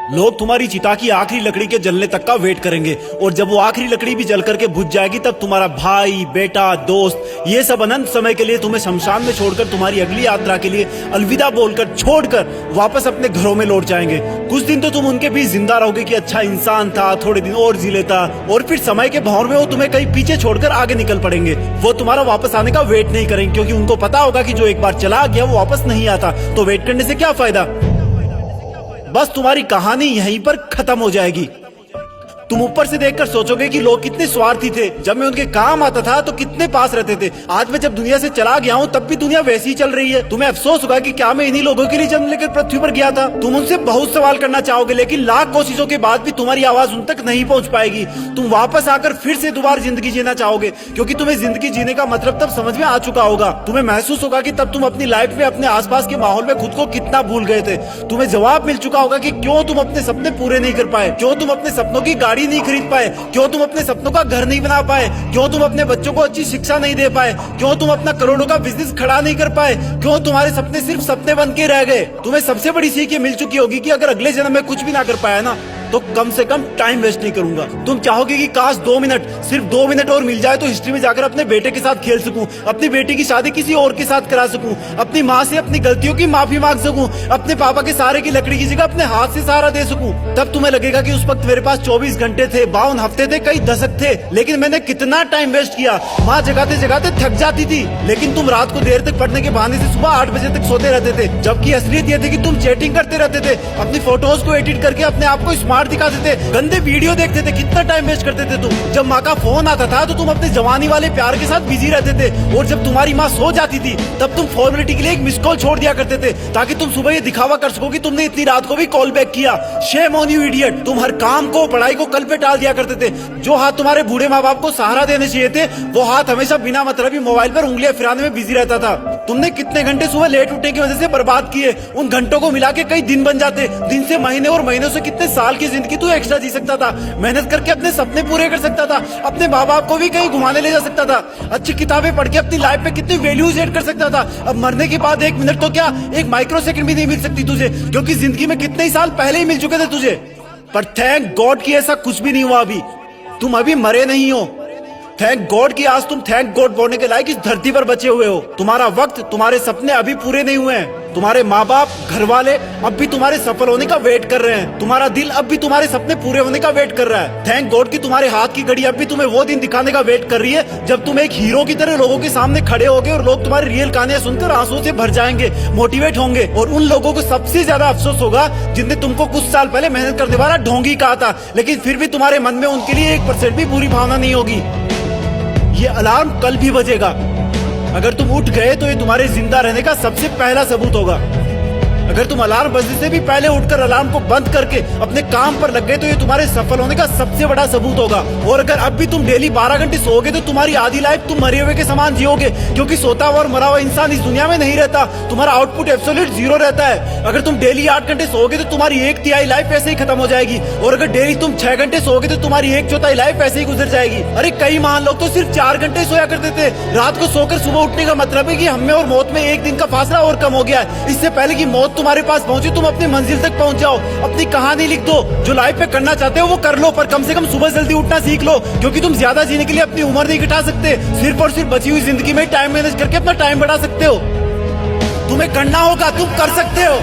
लोग तुम्हारी चिता की आखिरी लकड़ी के जलने तक का वेट करेंगे और जब वो आखिरी लकड़ी भी जल करके बुझ जाएगी तब तुम्हारा भाई, बेटा, दोस्त ये सब अनंत समय के लिए तुम्हें शमशान में छोड़कर तुम्हारी अगली यात्रा के लिए अलविदा बोलकर छोड़कर वापस अपने घरों में लौट जाएंगे। कुछ दिन तो तुम उनके बीच जिंदा रहोगे कि अच्छा इंसान था, थोड़े दिन और जी लेता, और फिर समय के भंवर में वो तुम्हें कहीं पीछे छोड़कर आगे निकल पड़ेंगे। वो तुम्हारा वापस आने का वेट नहीं करेंगे क्योंकि उनको पता होगा कि जो एक बार चला गया वो वापस नहीं आता, तो वेट करने से क्या फायदा। बस तुम्हारी कहानी यहीं पर खत्म हो जाएगी। तुम ऊपर से देखकर सोचोगे कि लोग कितने स्वार्थी थे, जब मैं उनके काम आता था तो कितने पास रहते थे, आज मैं जब दुनिया से चला गया हूँ तब भी दुनिया वैसी ही चल रही है। तुम्हें अफसोस होगा कि क्या मैं इन्हीं लोगों के लिए जन्म लेकर पृथ्वी पर गया था। तुम उनसे बहुत सवाल करना चाहोगे लेकिन लाख कोशिशों के बाद भी तुम्हारी आवाज उन तक नहीं पहुंच पाएगी। तुम वापस आकर फिर से दोबारा जिंदगी जीना चाहोगे क्योंकि तुम्हें जिंदगी जीने का मतलब तब समझ में आ चुका होगा। तुम्हें महसूस होगा कि तब तुम अपनी लाइफ में अपने आसपास के माहौल में खुद को कितना भूल गए थे। तुम्हें जवाब मिल चुका होगा कि क्यों तुम अपने सपने पूरे नहीं कर पाए, क्यों तुम अपने सपनों की गाड़ी नहीं खरीद पाए, क्यों तुम अपने सपनों का घर नहीं बना पाए, क्यों तुम अपने बच्चों को अच्छी शिक्षा नहीं दे पाए, क्यों तुम अपना करोड़ों का बिजनेस खड़ा नहीं कर पाए, क्यों तुम्हारे सपने सिर्फ सपने बन के रह गए। तुम्हें सबसे बड़ी सीख ये मिल चुकी होगी कि अगर अगले जन्म में कुछ भी ना कर पाया ना तो कम से कम टाइम वेस्ट नहीं करूंगा। तुम चाहोगे कि काश 2 मिनट, सिर्फ 2 मिनट और मिल जाए तो हिस्ट्री में जाकर अपने बेटे के साथ खेल सकूं, अपनी बेटी की शादी किसी और के साथ करा सकूं, अपनी माँ से अपनी गलतियों की माफी मांग सकूं, अपने पापा के सहारे की लकड़ी की जगह अपने हाथ से सहारा दे सकूं। तब तुम्हें लगेगा कि उस वक्त मेरे पास 24 घंटे थे, 52 हफ्ते थे, कई दशक थे, लेकिन मैंने कितना टाइम वेस्ट किया। माँ जगाते जगाते थक जाती थी लेकिन तुम रात को देर तक पढ़ने के बहाने से सुबह 8 बजे तक सोते रहते थे, जबकि असलियत ये थी कि तुम चैटिंग करते रहते थे, अपनी फोटोज को एडिट करके अपने आप को स्मार्ट दिखाते थे, गंदे वीडियो देखते थे। कितना टाइम वेस्ट करते थे तुम। जब माँ का फोन आता था तो तुम अपने जवानी वाले प्यार के साथ बिजी रहते थे और जब तुम्हारी माँ सो जाती थी तब तुम फॉर्मेलिटी के लिए एक मिस कॉल छोड़ दिया करते थे ताकि तुम सुबह ये दिखावा कर सको कि तुमने इतनी रात को भी कॉल बैक किया। Shame on you idiot. तुम हर काम को, पढ़ाई को कल पे टाल दिया करते थे। जो हाथ तुम्हारे बूढ़े माँ बाप को सहारा देने चाहिए थे वो हाथ हमेशा बिना मतलब ही मोबाइल पर उंगलियां फिराने में बिजी रहता था। तुमने कितने घंटे सुबह लेट उठने की वजह से बर्बाद किए। उन घंटों को मिला के कई दिन बन जाते, दिन से महीने और महीनों से कितने साल की जिंदगी तू एक्स्ट्रा जी सकता था, मेहनत करके अपने सपने पूरे कर सकता था, अपने माँ बाप को भी कहीं घुमाने ले जा सकता था, अच्छी किताबें पढ़ के अपनी लाइफ में कितनी वैल्यूज ऐड कर सकता था। अब मरने के बाद 1 मिनट तो क्या, 1 माइक्रो सेकंड भी नहीं मिल सकती तुझे क्योंकि जिंदगी में कितने ही साल पहले ही मिल चुके थे तुझे। पर थैंक गॉड कि ऐसा कुछ भी नहीं हुआ। अभी तुम अभी मरे नहीं हो। थैंक गॉड कि आज तुम थैंक गॉड बोलने के लायक इस धरती पर बचे हुए हो। तुम्हारा वक्त, तुम्हारे सपने अभी पूरे नहीं हुए हैं। तुम्हारे माँ बाप, घर वाले अब भी तुम्हारे सफल होने का वेट कर रहे हैं। तुम्हारा दिल अब भी तुम्हारे सपने पूरे होने का वेट कर रहा है। थैंक गॉड कि तुम्हारे हाथ की घड़ी अब भी तुम्हें वो दिन दिखाने का वेट कर रही है जब तुम एक हीरो की तरह लोगों के सामने खड़े होगे और लोग तुम्हारी रियल कहानियां सुनकर आंसुओं से भर जाएंगे, मोटिवेट होंगे। और उन लोगों को सबसे ज्यादा अफसोस होगा जिनने तुमको कुछ साल पहले मेहनत करने वाला ढोंगी कहा था, लेकिन फिर भी तुम्हारे मन में उनके लिए 1% भी बुरी भावना नहीं होगी। ये अलार्म कल भी बजेगा। अगर तुम उठ गए तो ये तुम्हारे जिंदा रहने का सबसे पहला सबूत होगा। अगर तुम अलार्म बजने से भी पहले उठकर अलार्म को बंद करके अपने काम पर लग गए तो ये तुम्हारे सफल होने का सबसे बड़ा सबूत होगा। और अगर अब भी तुम डेली 12 घंटे सोओगे तो तुम्हारी आधी लाइफ तुम मरे हुए के समान जियोगे क्योंकि सोता हुआ और मरा हुआ इंसान इस दुनिया में नहीं रहता। तुम्हारा आउटपुट एब्सोल्यूट 0 रहता है। अगर तुम डेली 8 घंटे सोओगे तो तुम्हारी 1/3 लाइफ ऐसे ही खत्म हो जाएगी और अगर डेली तुम 6 घंटे सोओगे तो तुम्हारी 1/4 लाइफ ऐसे ही गुजर जाएगी। अरे कई महान लोग तो सिर्फ 4 घंटे सोया करते थे। रात को सोकर सुबह उठने का मतलब है कि हमें और मौत में 1 दिन का फासला और कम हो गया है। इससे पहले कि मौत तुम्हारे पास पहुंचे तुम अपनी मंजिल तक पहुंच जाओ। अपनी कहानी लिख दो। जो लाइफ में करना चाहते हो वो कर लो, पर कम से कम सुबह जल्दी उठना सीख लो क्योंकि तुम ज्यादा जीने के लिए अपनी उम्र नहीं घटा सकते। सिर्फ और सिर्फ बची हुई जिंदगी में टाइम मैनेज करके अपना टाइम बढ़ा सकते हो। तुम्हें करना होगा, तुम कर सकते हो।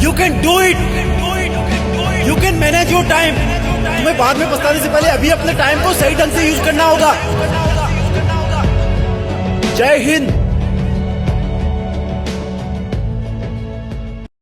You can do it. You can manage your time. तुम्हें बाद में पछताने से पहले अभी अपने टाइम को सही ढंग से यूज करना होगा। जय हिंद।